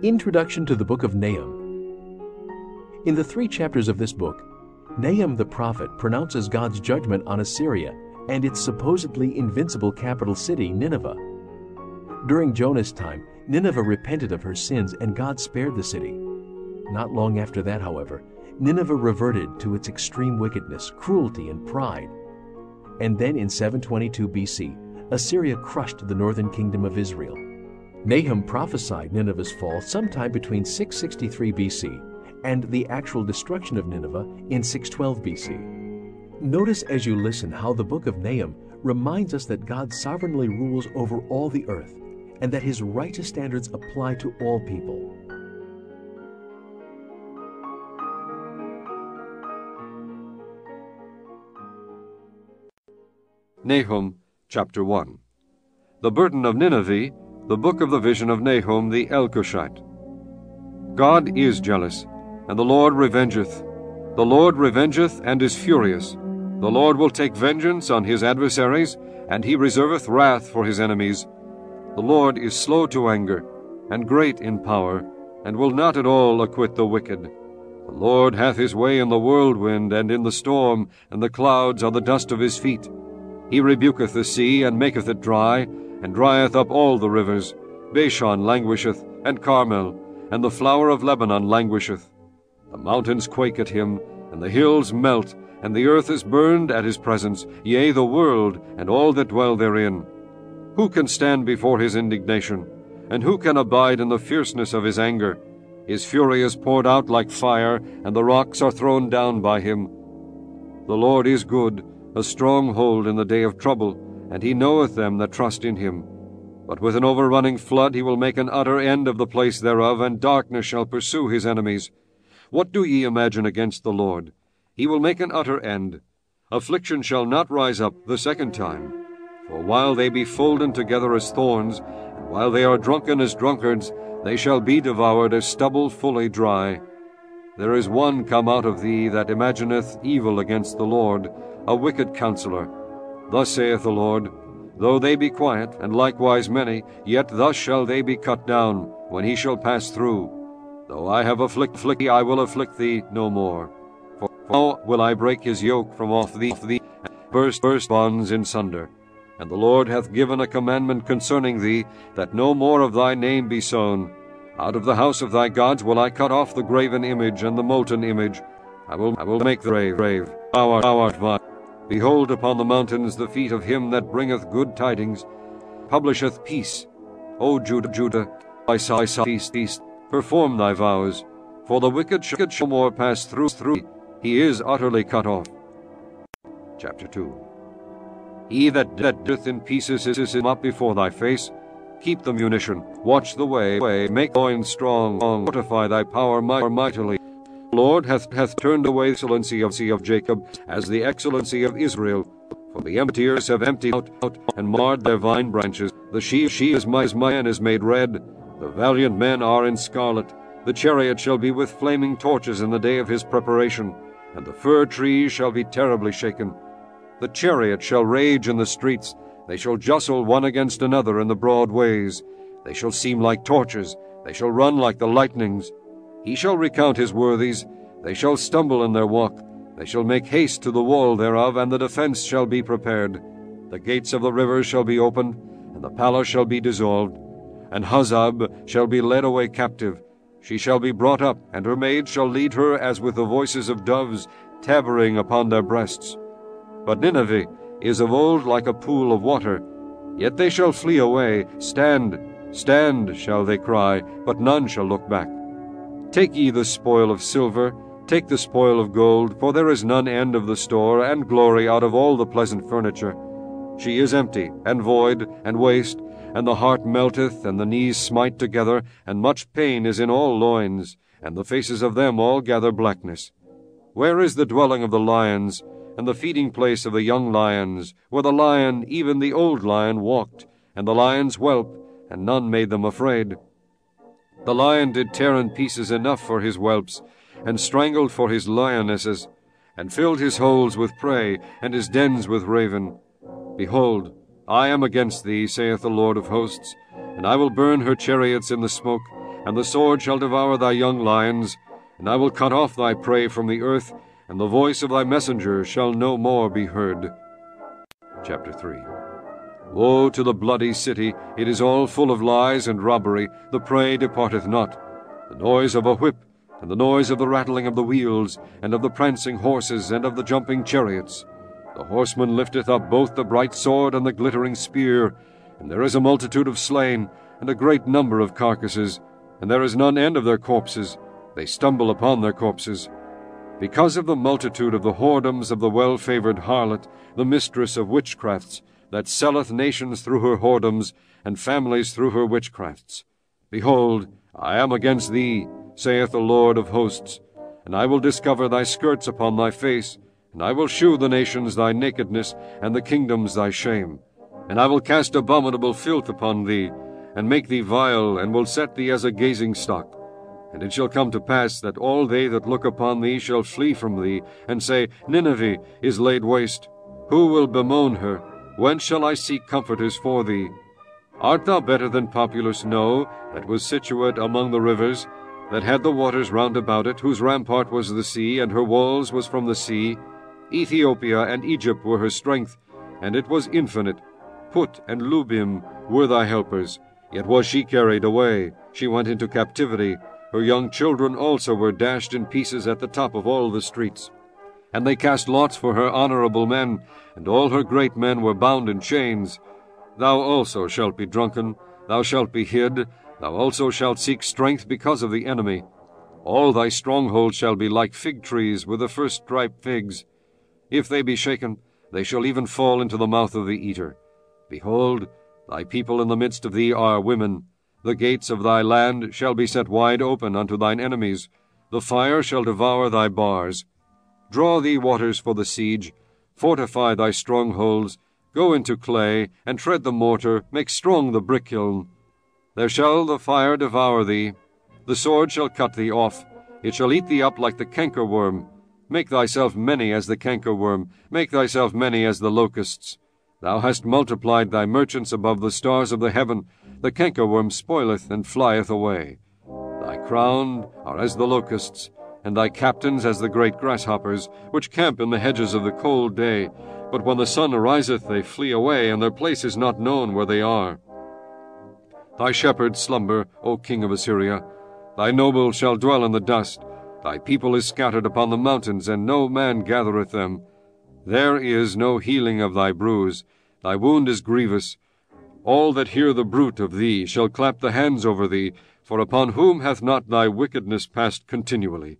Introduction to the Book of Nahum. In the 3 chapters of this book, Nahum the prophet pronounces God's judgment on Assyria and its supposedly invincible capital city, Nineveh. During Jonah's time, Nineveh repented of her sins and God spared the city. Not long after that, however, Nineveh reverted to its extreme wickedness, cruelty, and pride. And then in 722 BC, Assyria crushed the northern kingdom of Israel. Nahum prophesied Nineveh's fall sometime between 663 BC and the actual destruction of Nineveh in 612 BC. Notice as you listen how the book of Nahum reminds us that God sovereignly rules over all the earth and that his righteous standards apply to all people. Nahum, chapter 1. The burden of Nineveh, the book of the vision of Nahum the Elkoshite. God is jealous, and the Lord revengeth. The Lord revengeth and is furious. The Lord will take vengeance on his adversaries, and he reserveth wrath for his enemies. The Lord is slow to anger, and great in power, and will not at all acquit the wicked. The Lord hath his way in the whirlwind and in the storm, and the clouds are the dust of his feet. He rebuketh the sea, and maketh it dry, and drieth up all the rivers. Bashan languisheth, and Carmel, and the flower of Lebanon languisheth. The mountains quake at him, and the hills melt, and the earth is burned at his presence, yea, the world, and all that dwell therein. Who can stand before his indignation? And who can abide in the fierceness of his anger? His fury is poured out like fire, and the rocks are thrown down by him. The Lord is good, a stronghold in the day of trouble, and he knoweth them that trust in him. But with an overrunning flood he will make an utter end of the place thereof, and darkness shall pursue his enemies. What do ye imagine against the Lord? He will make an utter end. Affliction shall not rise up the second time. For while they be folden together as thorns, and while they are drunken as drunkards, they shall be devoured as stubble fully dry. There is one come out of thee that imagineth evil against the Lord, a wicked counselor. Thus saith the Lord, though they be quiet, and likewise many, yet thus shall they be cut down, when he shall pass through. Though I have afflicted thee, I will afflict thee no more. For now will I break his yoke from off thee, and burst bonds in sunder. And the Lord hath given a commandment concerning thee, that no more of thy name be sown. Out of the house of thy gods will I cut off the graven image and the molten image. I will make the grave. Thou art mine. Behold upon the mountains the feet of him that bringeth good tidings, publisheth peace. O Judah, I saw feast, perform thy vows, for the wicked shall no more pass through. He is utterly cut off. Chapter 2. He that doeth in pieces is up before thy face. Keep the munition, watch the way, make loins strong, fortify thy power mightily. The Lord hath turned away the excellency of Jacob, as the excellency of Israel. For the emptiers have emptied out, and marred their vine branches. The she is man is made red. The valiant men are in scarlet. The chariot shall be with flaming torches in the day of his preparation, and the fir trees shall be terribly shaken. The chariot shall rage in the streets. They shall jostle one against another in the broad ways. They shall seem like torches. They shall run like the lightnings. He shall recount his worthies. They shall stumble in their walk. They shall make haste to the wall thereof, and the defense shall be prepared. The gates of the rivers shall be opened, and the palace shall be dissolved. And Huzzab shall be led away captive. She shall be brought up, and her maids shall lead her as with the voices of doves, tabering upon their breasts. But Nineveh is of old like a pool of water. Yet they shall flee away. Stand, stand, shall they cry, but none shall look back. Take ye the spoil of silver, take the spoil of gold, for there is none end of the store, and glory out of all the pleasant furniture. She is empty, and void, and waste, and the heart melteth, and the knees smite together, and much pain is in all loins, and the faces of them all gather blackness. Where is the dwelling of the lions, and the feeding place of the young lions, where the lion, even the old lion, walked, and the lions whelp, and none made them afraid? The lion did tear in pieces enough for his whelps, and strangled for his lionesses, and filled his holes with prey, and his dens with raven. Behold, I am against thee, saith the Lord of hosts, and I will burn her chariots in the smoke, and the sword shall devour thy young lions, and I will cut off thy prey from the earth, and the voice of thy messenger shall no more be heard. Chapter 3. Woe to the bloody city! It is all full of lies and robbery, the prey departeth not. The noise of a whip, and the noise of the rattling of the wheels, and of the prancing horses, and of the jumping chariots. The horseman lifteth up both the bright sword and the glittering spear, and there is a multitude of slain, and a great number of carcasses, and there is none end of their corpses. They stumble upon their corpses. Because of the multitude of the whoredoms of the well-favored harlot, the mistress of witchcrafts, that selleth nations through her whoredoms, and families through her witchcrafts. Behold, I am against thee, saith the Lord of hosts, and I will discover thy skirts upon thy face, and I will shew the nations thy nakedness, and the kingdoms thy shame. And I will cast abominable filth upon thee, and make thee vile, and will set thee as a gazing stock. And it shall come to pass that all they that look upon thee shall flee from thee, and say, Nineveh is laid waste. Who will bemoan her? Whence shall I seek comforters for thee? Art thou better than populous No, that was situate among the rivers, that had the waters round about it, whose rampart was the sea, and her walls was from the sea? Ethiopia and Egypt were her strength, and it was infinite. Put and Lubim were thy helpers, yet was she carried away. She went into captivity. Her young children also were dashed in pieces at the top of all the streets. And they cast lots for her honorable men, and all her great men were bound in chains. Thou also shalt be drunken, thou shalt be hid, thou also shalt seek strength because of the enemy. All thy strongholds shall be like fig trees with the first ripe figs. If they be shaken, they shall even fall into the mouth of the eater. Behold, thy people in the midst of thee are women. The gates of thy land shall be set wide open unto thine enemies. The fire shall devour thy bars. Draw thee waters for the siege. Fortify thy strongholds. Go into clay, and tread the mortar. Make strong the brick kiln. There shall the fire devour thee. The sword shall cut thee off. It shall eat thee up like the cankerworm. Make thyself many as the cankerworm. Make thyself many as the locusts. Thou hast multiplied thy merchants above the stars of the heaven. The cankerworm spoileth and flieth away. Thy crown are as the locusts, and thy captains as the great grasshoppers, which camp in the hedges of the cold day. But when the sun ariseth, they flee away, and their place is not known where they are. Thy shepherds slumber, O king of Assyria. Thy nobles shall dwell in the dust. Thy people is scattered upon the mountains, and no man gathereth them. There is no healing of thy bruise. Thy wound is grievous. All that hear the bruit of thee shall clap the hands over thee, for upon whom hath not thy wickedness passed continually?